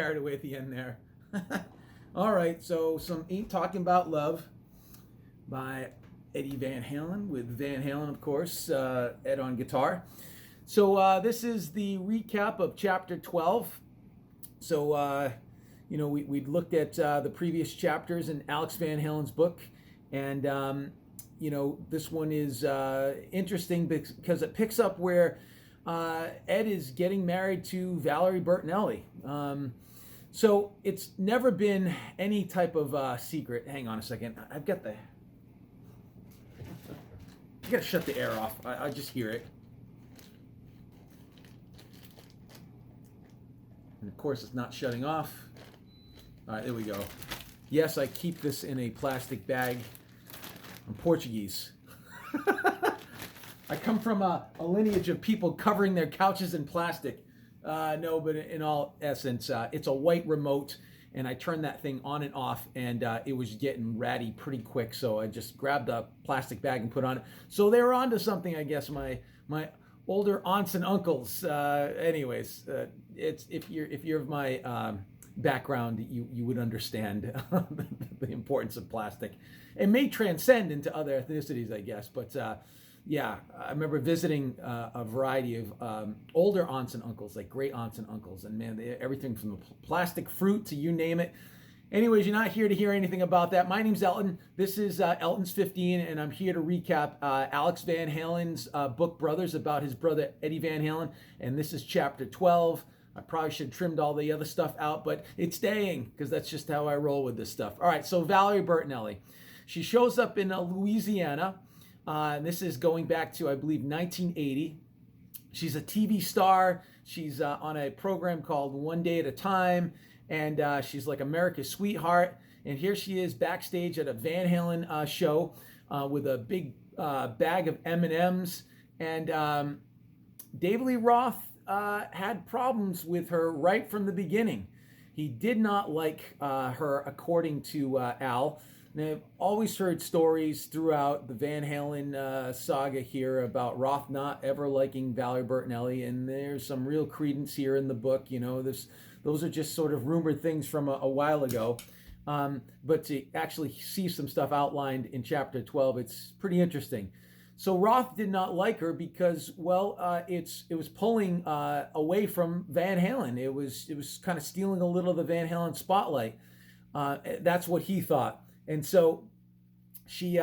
carried away at the end there. All right, so some Ain't Talking About Love by Eddie Van Halen, with Van Halen, of course, Ed on guitar. So this is the recap of chapter 12. So, we looked at the previous chapters in Alex Van Halen's book, and, this one is interesting because it picks up where Ed is getting married to Valerie Bertinelli. So it's never been any type of secret. Hang on a second. I gotta shut the air off. I just hear it. And of course it's not shutting off. All right, there we go. Yes, I keep this in a plastic bag. I'm Portuguese. I come from a lineage of people covering their couches in plastic. No, but in all essence, it's a white remote, and I turned that thing on and off, and it was getting ratty pretty quick, so I just grabbed a plastic bag and put on it. So they were onto something, I guess, my older aunts and uncles. It's if you're of my background, you would understand the importance of plastic. It may transcend into other ethnicities, I guess, but yeah, I remember visiting a variety of older aunts and uncles, like great aunts and uncles, and man, everything from the plastic fruit to you name it. Anyways, you're not here to hear anything about that. My name's Elton. This is Elton's 15, and I'm here to recap Alex Van Halen's book Brothers, about his brother Eddie Van Halen, and this is chapter 12. I probably should have trimmed all the other stuff out, but it's staying because that's just how I roll with this stuff. All right, so Valerie Bertinelli. She shows up in Louisiana. And this is going back to, I believe, 1980. She's a TV star. She's on a program called One Day at a Time, and she's like America's sweetheart. And here she is backstage at a Van Halen show with a big bag of M&Ms. And David Lee Roth had problems with her right from the beginning. He did not like her, according to Al. And I've always heard stories throughout the Van Halen saga here about Roth not ever liking Valerie Bertinelli, and there's some real credence here in the book. Those are just sort of rumored things from a while ago. But to actually see some stuff outlined in chapter 12, it's pretty interesting. So Roth did not like her because, it was pulling away from Van Halen. It was kind of stealing a little of the Van Halen spotlight. That's what he thought. And so she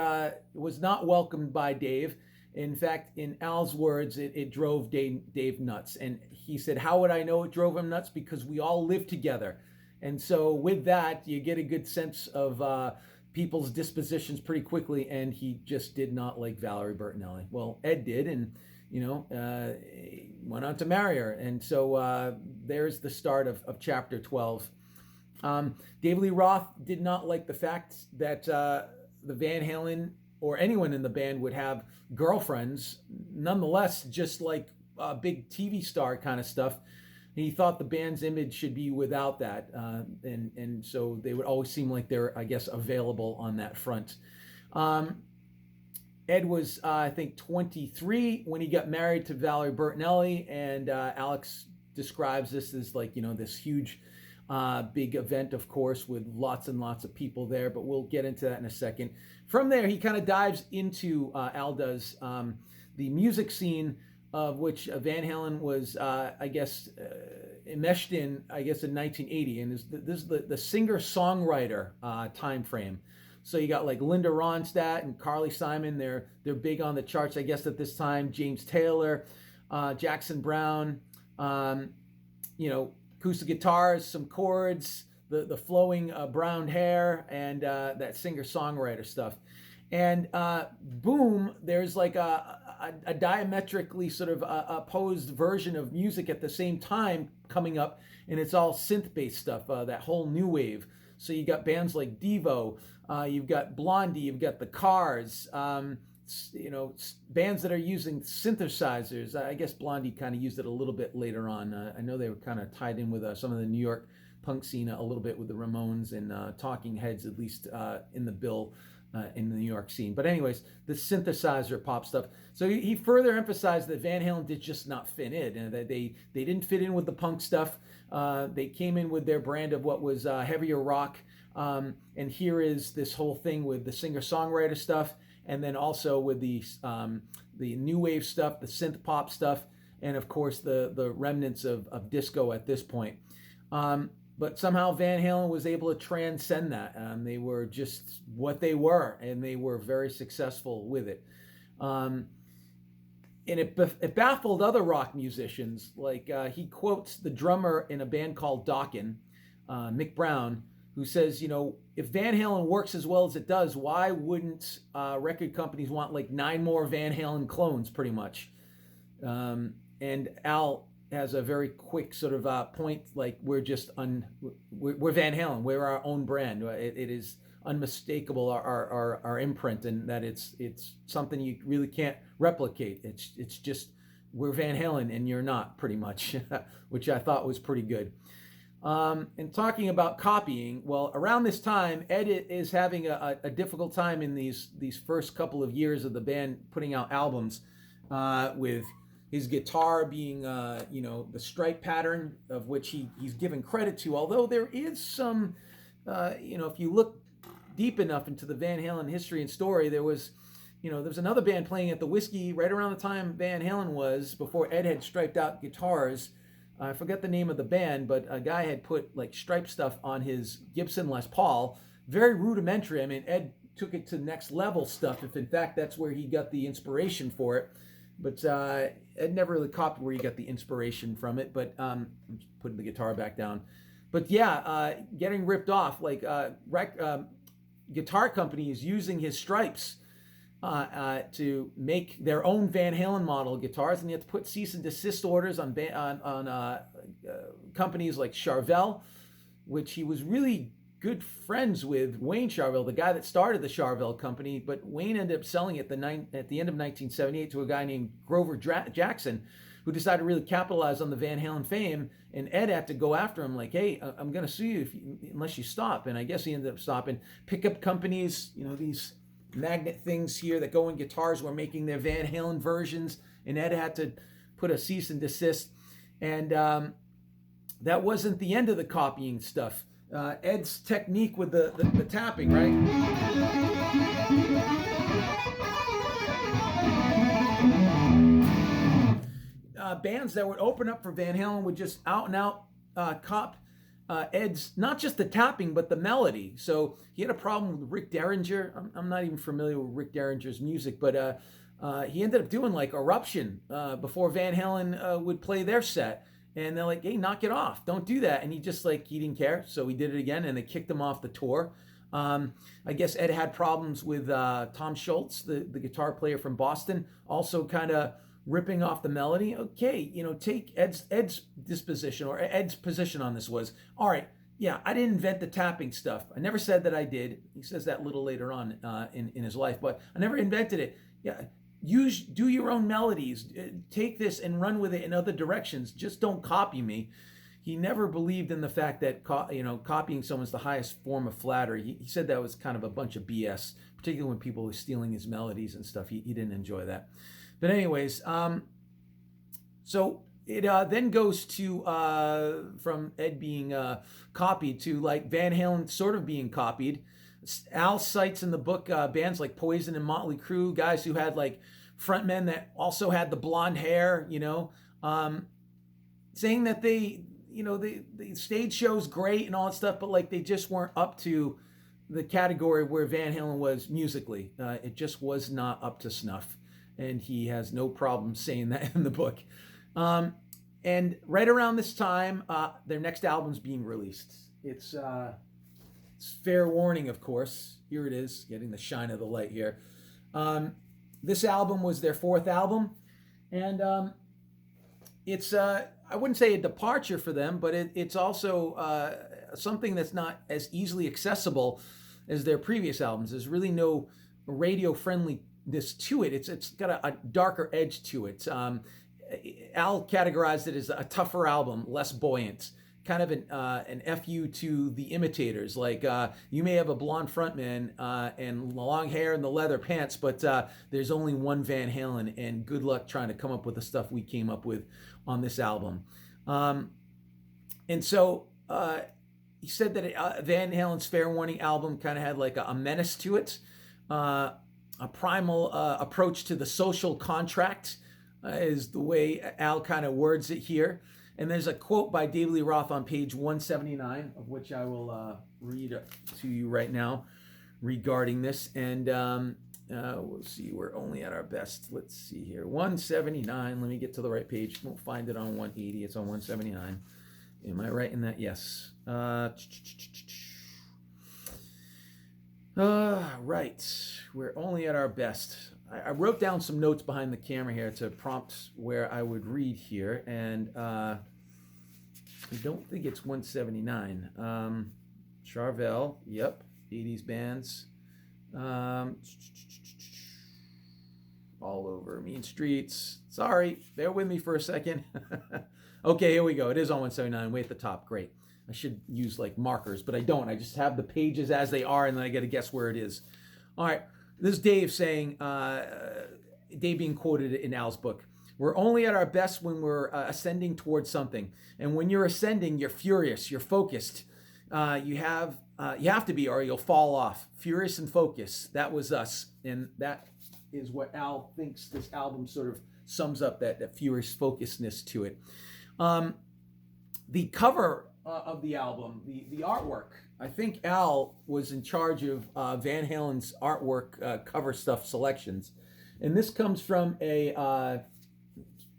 was not welcomed by Dave. In fact, in Al's words, it drove Dave nuts. And he said, how would I know it drove him nuts? Because we all live together. And so with that, you get a good sense of people's dispositions pretty quickly. And he just did not like Valerie Bertinelli. Well, Ed did, and went on to marry her. And so there's the start of chapter 12. David Lee Roth did not like the fact that the Van Halen or anyone in the band would have girlfriends. Nonetheless, just like big TV star kind of stuff, he thought the band's image should be without that. And so they would always seem like they're, I guess, available on that front. Ed was, I think, 23 when he got married to Valerie Bertinelli, and Alex describes this as like, this huge big event, of course, with lots and lots of people there, but we'll get into that in a second. From there, he kind of dives into, Al does, the music scene, of which Van Halen was, enmeshed in, in 1980, and this is the singer-songwriter time frame. So you got like Linda Ronstadt and Carly Simon, they're big on the charts, I guess, at this time. James Taylor, Jackson Browne, acoustic guitars, some chords, the flowing brown hair, and that singer-songwriter stuff. And boom, there's like a diametrically sort of opposed version of music at the same time coming up, and it's all synth-based stuff, that whole new wave. So you got bands like Devo, you've got Blondie, you've got the Cars, bands that are using synthesizers. I guess Blondie kind of used it a little bit later on. I know they were kind of tied in with some of the New York punk scene a little bit with the Ramones and Talking Heads, at least in the bill in the New York scene. But anyways, the synthesizer pop stuff. So he further emphasized that Van Halen did just not fit in, and that they didn't fit in with the punk stuff. They came in with their brand of what was heavier rock. And here is this whole thing with the singer-songwriter stuff, and then also with the new wave stuff, the synth pop stuff, and of course the remnants of disco at this point. But somehow Van Halen was able to transcend that. They were just what they were, and they were very successful with it. And it baffled other rock musicians. Like he quotes the drummer in a band called Dokken, Mick Brown, who says, if Van Halen works as well as it does, why wouldn't record companies want like 9 more Van Halen clones, pretty much? And Al has a very quick sort of point, like we're Van Halen, we're our own brand. It is unmistakable, our imprint, and that it's something you really can't replicate. It's just we're Van Halen and you're not, pretty much, which I thought was pretty good. And talking about copying, well, around this time, Ed is having a difficult time in these first couple of years of the band putting out albums, with his guitar being, the stripe pattern, of which he's given credit to. Although there is some, if you look deep enough into the Van Halen history and story, there was another band playing at the Whiskey right around the time Van Halen was, before Ed had striped out guitars. I forget the name of the band, but a guy had put like stripe stuff on his Gibson Les Paul. Very rudimentary. I mean, Ed took it to next level stuff, if in fact that's where he got the inspiration for it. But Ed never really copied where he got the inspiration from it. But I'm just putting the guitar back down. But yeah, getting ripped off. Like guitar company is using his stripes to make their own Van Halen model guitars, and you have to put cease and desist orders on companies like Charvel, which he was really good friends with Wayne Charvel, the guy that started the Charvel company. But Wayne ended up selling it at the end of 1978 to a guy named Grover Jackson, who decided to really capitalize on the Van Halen fame. And Ed had to go after him, like, hey, I'm going to sue you unless you stop. And I guess he ended up stopping. Pickup companies, these magnet things here that go in guitars were making their Van Halen versions, and Ed had to put a cease and desist. And that wasn't the end of the copying stuff. Ed's technique with the tapping, right? Bands that would open up for Van Halen would just out and out cop Ed's, not just the tapping, but the melody. So he had a problem with Rick Derringer. I'm not even familiar with Rick Derringer's music, but he ended up doing like Eruption before Van Halen would play their set. And they're like, hey, knock it off. Don't do that. And he didn't care. So he did it again, and they kicked him off the tour. I guess Ed had problems with Tom Schultz, the guitar player from Boston, also kind of ripping off the melody. Okay, take Ed's disposition, or Ed's position on this was, all right, yeah, I didn't invent the tapping stuff. I never said that I did. He says that a little later on in his life, but I never invented it. Yeah, do your own melodies. Take this and run with it in other directions. Just don't copy me. He never believed in the fact that copying someone's the highest form of flattery. He said that was kind of a bunch of BS, particularly when people were stealing his melodies and stuff. He didn't enjoy that. But anyways, so it then goes to from Ed being copied to like Van Halen sort of being copied. Al cites in the book bands like Poison and Motley Crue, guys who had like frontmen that also had the blonde hair, saying that the stage show's great and all that stuff, but like they just weren't up to the category where Van Halen was musically. It just was not up to snuff. And he has no problem saying that in the book. And right around this time, their next album's being released. It's fair warning, of course. Here it is, getting the shine of the light here. This album was their 4th album. And it's, I wouldn't say a departure for them, but it's also something that's not as easily accessible as their previous albums. There's really no radio-friendly to it. It's got a darker edge to it. Al categorized it as a tougher album, less buoyant, kind of an FU to the imitators. Like, you may have a blonde frontman and long hair and the leather pants, but there's only one Van Halen, and good luck trying to come up with the stuff we came up with on this album. And so he said that Van Halen's Fair Warning album kind of had like a menace to it, a primal approach to the social contract is the way Al kind of words it here. And there's a quote by David Lee Roth on page 179, of which I will read to you right now regarding this. And we'll see, we're only at our best. Let's see here, 179. Let me get to the right page. Won't find it on 180. It's on 179. Am I right in that? Yes. Right. We're only at our best. I wrote down some notes behind the camera here to prompt where I would read here, and I don't think it's 179. Charvel, yep, 80s bands. All over Mean Streets. Sorry, bear with me for a second. Okay, here we go. It is on 179, way at the top. Great. I should use like markers, but I don't. I just have the pages as they are, and then I got to guess where it is. All right. This is Dave saying, Dave being quoted in Al's book. We're only at our best when we're ascending towards something. And when you're ascending, you're furious, you're focused. You have to be, or you'll fall off. Furious and focused. That was us. And that is what Al thinks this album sort of sums up, that furious focusedness to it. The cover of the album, the artwork, I think Al was in charge of Van Halen's artwork cover stuff selections. And this comes from am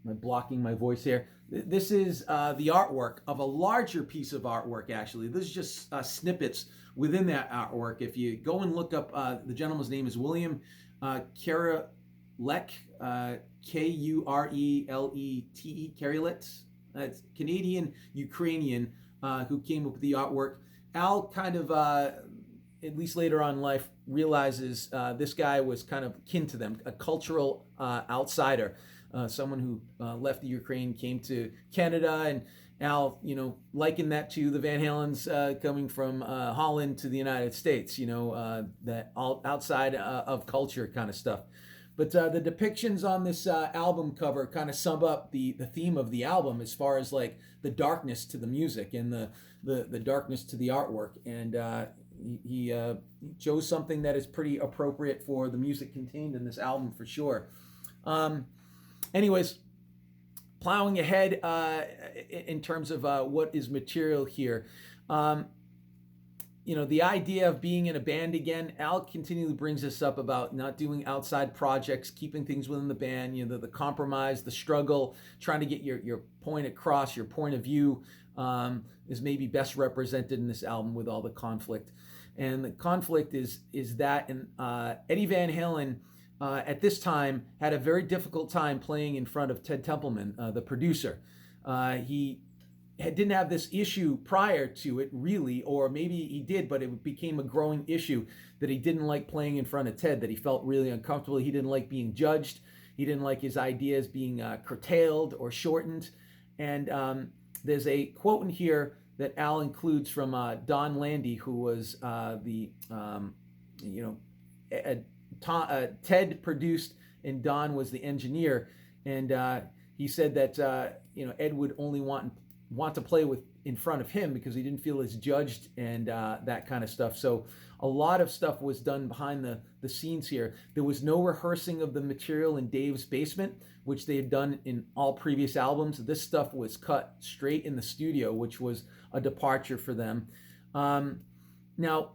I blocking my voice here? This is the artwork of a larger piece of artwork, actually. This is just snippets within that artwork. If you go and look up, the gentleman's name is William Kurelete, Kurelete, Kurelete. It's Canadian Ukrainian who came up with the artwork. Al kind of, at least later on in life, realizes this guy was kind of kin to them, a cultural outsider, someone who left the Ukraine, came to Canada, and Al, likened that to the Van Halens coming from Holland to the United States, that all outside of culture kind of stuff. But the depictions on this album cover kind of sum up the theme of the album, as far as like the darkness to the music and the darkness to the artwork. And he chose something that is pretty appropriate for the music contained in this album for sure. Anyways, plowing ahead in terms of what is material here. The idea of being in a band again, Al continually brings us up about not doing outside projects, keeping things within the band, the compromise, the struggle, trying to get your point across, your point of view is maybe best represented in this album with all the conflict. And the conflict is that, and Eddie Van Halen at this time had a very difficult time playing in front of Ted Templeman, the producer. He didn't have this issue prior to it, really, or maybe he did, but it became a growing issue that he didn't like playing in front of Ted, that he felt really uncomfortable. He didn't like being judged. He didn't like his ideas being curtailed or shortened. And there's a quote in here that Al includes from Don Landy, who was Ted produced and Don was the engineer. And he said that Ed would only want to play in front of him because he didn't feel as judged and that kind of stuff. So a lot of stuff was done behind the scenes here. There was no rehearsing of the material in Dave's basement, which they had done in all previous albums. This stuff was cut straight in the studio, which was a departure for them. Now,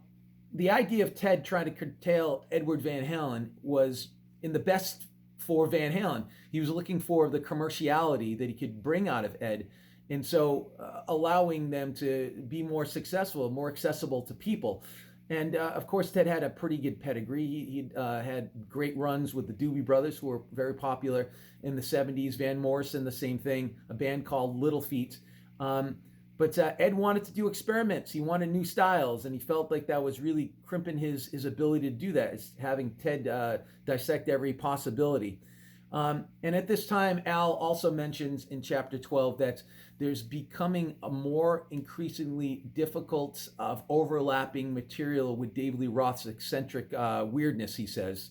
the idea of Ted trying to curtail Edward Van Halen was in the best for Van Halen. He was looking for the commerciality that he could bring out of Ed. And so allowing them to be more successful, more accessible to people. And of course, Ted had a pretty good pedigree. He had great runs with the Doobie Brothers, who were very popular in the 70s. Van Morrison, the same thing, a band called Little Feat. But Ed wanted to do experiments. He wanted new styles, and he felt like that was really crimping his ability to do that, is having Ted dissect every possibility. And at this time, Al also mentions in chapter 12 that there's becoming a more increasingly difficult of overlapping material with David Lee Roth's eccentric weirdness, he says.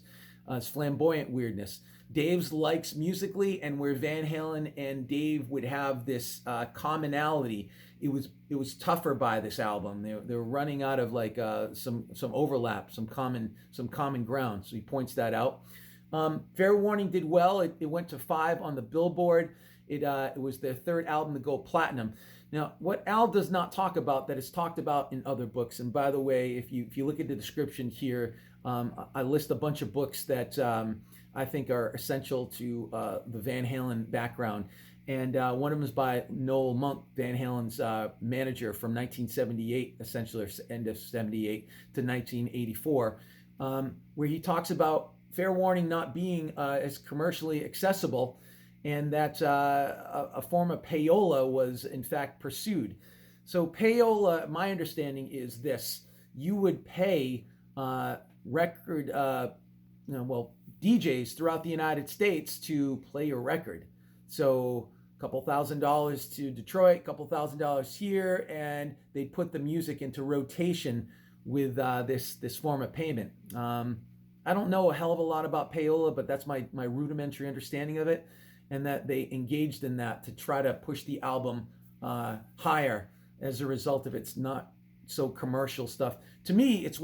It's flamboyant weirdness. Dave's likes musically, and where Van Halen and Dave would have this commonality, it was tougher by this album. They were running out of like some overlap, some common ground. So he points that out. Fair Warning did well. It went to 5 on the Billboard. It was their third album to go platinum. Now, what Al does not talk about that is talked about in other books, and by the way, if you look at the description here, I list a bunch of books that I think are essential to the Van Halen background. And one of them is by Noel Monk, Van Halen's manager from 1978, essentially, or end of 78 to 1984, where he talks about Fair Warning not being as commercially accessible, and that a form of payola was in fact pursued. So payola, my understanding is this: you would pay record, DJs throughout the United States to play your record. So a couple $1,000s to Detroit, a couple $1,000s here, and they'd put the music into rotation with this form of payment. I don't know a hell of a lot about payola, but that's my rudimentary understanding of it, and that they engaged in that to try to push the album higher as a result of its not so commercial stuff. To me, it's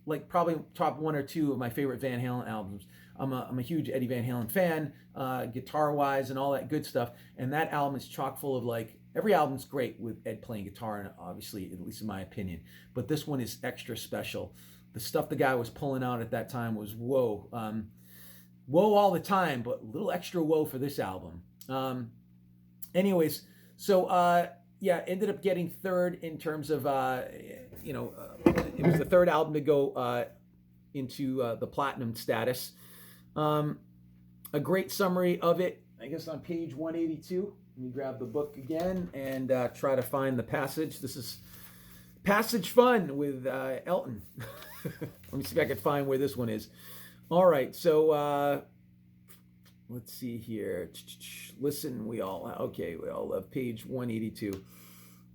like probably top 1 or 2 of my favorite Van Halen albums. I'm a huge Eddie Van Halen fan, guitar-wise and all that good stuff, and that album is chock full of like, every album's great with Ed playing guitar, and obviously, at least in my opinion, but this one is extra special. The stuff the guy was pulling out at that time was whoa. Whoa all the time, but a little extra whoa for this album. Anyways, so ended up getting third in terms of, it was the third album to go into the platinum status. A great summary of it, I guess on page 182. Let me grab the book again and try to find the passage. This is Passage Fun with Elton. Let me see if I can find where this one is. All right, so let's see here. Listen, we all love page 182.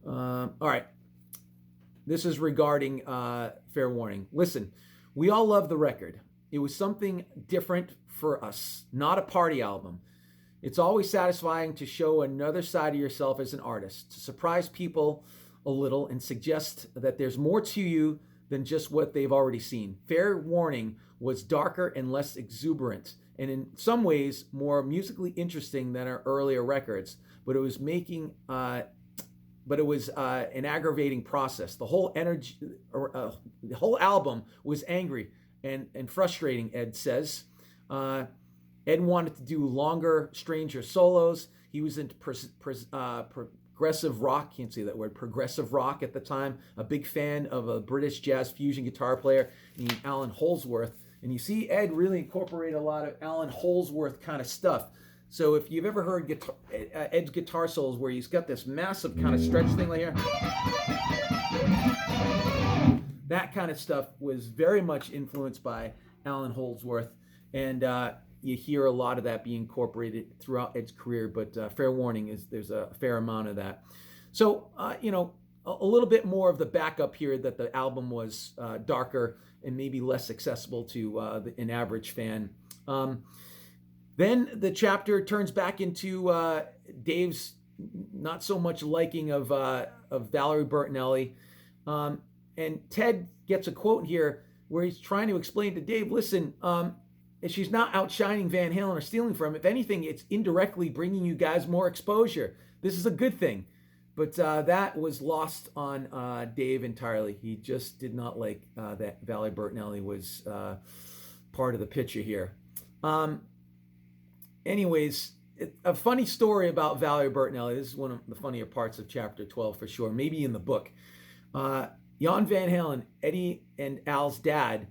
All right, this is regarding Fair Warning. Listen, we all love the record. It was something different for us, not a party album. It's always satisfying to show another side of yourself as an artist, to surprise people a little and suggest that there's more to you than just what they've already seen. Fair Warning was darker and less exuberant, and in some ways more musically interesting than our earlier records. But it was an aggravating process. The whole the whole album was angry and frustrating. Ed says. Ed wanted to do longer, stranger solos. He was into progressive rock, can't say that word, progressive rock at the time, a big fan of a British jazz fusion guitar player named Alan Holdsworth. And you see Ed really incorporate a lot of Alan Holdsworth kind of stuff. So if you've ever heard Ed's guitar solos where he's got this massive kind of stretch thing like here, that kind of stuff was very much influenced by Alan Holdsworth. And you hear a lot of that being incorporated throughout Ed's career, but Fair Warning there's a fair amount of that. So, a little bit more of the backup here, that the album was darker and maybe less accessible to an average fan. Then the chapter turns back into Dave's not so much liking of Valerie Bertinelli. And Ted gets a quote here where he's trying to explain to Dave, listen, and she's not outshining Van Halen or stealing from him. If anything, it's indirectly bringing you guys more exposure. This is a good thing. But that was lost on Dave entirely. He just did not like that Valerie Bertinelli was part of the picture here. Anyways, a funny story about Valerie Bertinelli. This is one of the funnier parts of chapter 12 for sure, maybe in the book. Jan Van Halen, Eddie and Al's dad,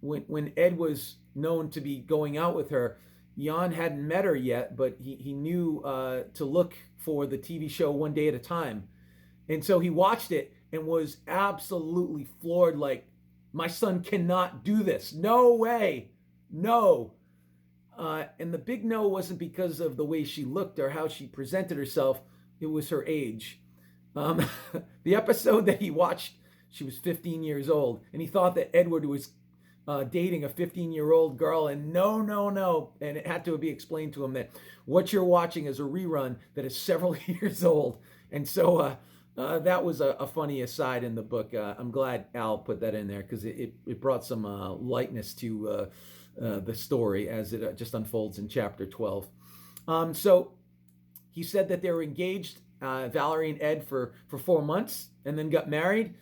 when Ed was known to be going out with her, Jan hadn't met her yet, but he knew to look for the TV show One Day at a Time. And so he watched it and was absolutely floored, like, my son cannot do this. No way. No. And the big no wasn't because of the way she looked or how she presented herself. It was her age. Um, the episode that he watched, she was 15 years old, and he thought that Edward was dating a 15-year-old girl, and no. And it had to be explained to him that what you're watching is a rerun that is several years old. And so that was a funny aside in the book. I'm glad Al put that in there because it brought some lightness to the story as it just unfolds in chapter 12. So he said that they were engaged, Valerie and Ed, for 4 months and then got married.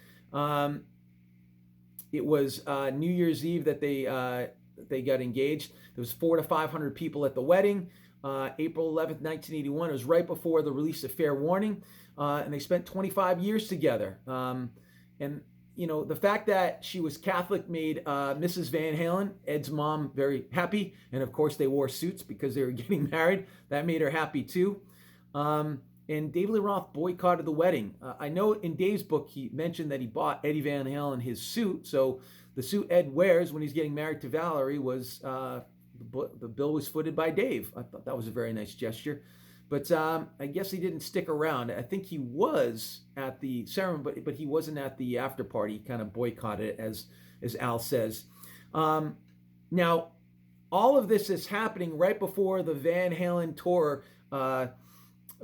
It was New Year's Eve that they got engaged. There was 400 to 500 people at the wedding. April 11th, 1981. It was right before the release of Fair Warning. And they spent 25 years together. And, you know, the fact that she was Catholic made Mrs. Van Halen, Ed's mom, very happy. And, of course, they wore suits because they were getting married. That made her happy, too. And David Lee Roth boycotted the wedding. I know in Dave's book, he mentioned that he bought Eddie Van Halen his suit. So the suit Ed wears when he's getting married to Valerie was, the bill was footed by Dave. I thought that was a very nice gesture. But I guess he didn't stick around. I think he was at the ceremony, but he wasn't at the after party. He kind of boycotted it, as Al says. Now, all of this is happening right before the Van Halen tour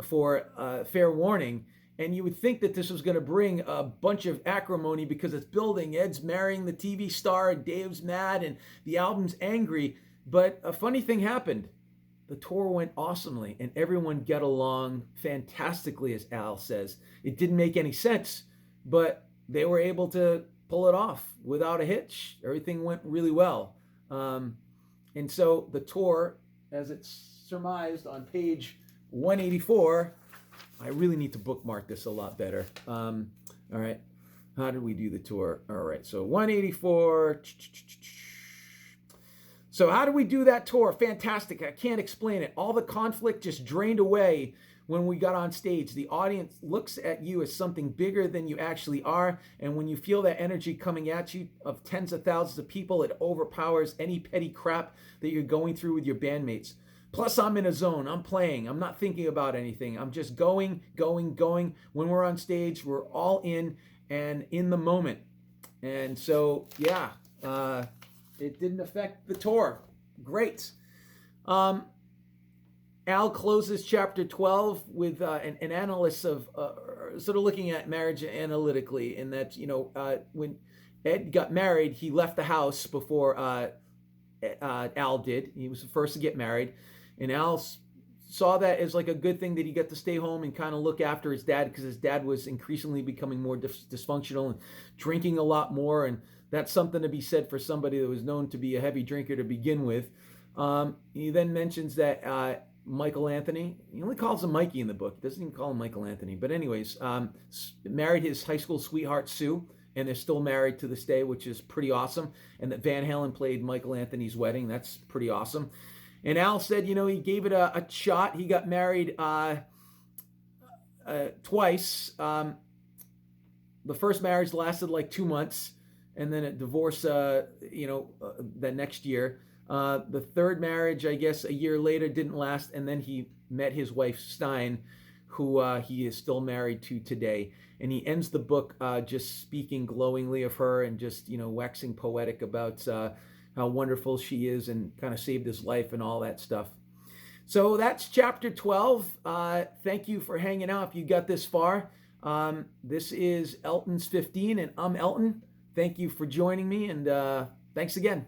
for Fair Warning. And you would think that this was going to bring a bunch of acrimony because it's building. Ed's marrying the TV star, and Dave's mad, and the album's angry. But a funny thing happened. The tour went awesomely, and everyone got along fantastically, as Al says. It didn't make any sense, but they were able to pull it off without a hitch. Everything went really well. And so the tour, as it's surmised on page 184, I really need to bookmark this a lot better. All right. How did we do the tour? All right. So 184. So how do we do that tour? Fantastic. I can't explain it. All the conflict just drained away when we got on stage. The audience looks at you as something bigger than you actually are. And when you feel that energy coming at you of tens of thousands of people, it overpowers any petty crap that you're going through with your bandmates. Plus, I'm in a zone. I'm playing. I'm not thinking about anything. I'm just going. When we're on stage, we're all in and in the moment. And so, yeah, it didn't affect the tour. Great. Al closes chapter 12 with an analysis of sort of looking at marriage analytically, in that, you know, when Ed got married, he left the house before Al did. He was the first to get married. And Al saw that as like a good thing that he got to stay home and kind of look after his dad, because his dad was increasingly becoming more dysfunctional and drinking a lot more. And that's something to be said for somebody that was known to be a heavy drinker to begin with. He then mentions that Michael Anthony, he only calls him Mikey in the book. He doesn't even call him Michael Anthony. But anyways, married his high school sweetheart, Sue, and they're still married to this day, which is pretty awesome. And that Van Halen played Michael Anthony's wedding. That's pretty awesome. And Al said, you know, he gave it a shot. He got married twice. The first marriage lasted like 2 months, and then a divorce, the next year. The third marriage, I guess, a year later didn't last, and then he met his wife, Stein, who he is still married to today. And he ends the book just speaking glowingly of her and just, you know, waxing poetic about how wonderful she is and kind of saved his life and all that stuff. So that's chapter 12. Thank you for hanging out if you got this far. This is Elton's 15, and I'm Elton. Thank you for joining me, and thanks again.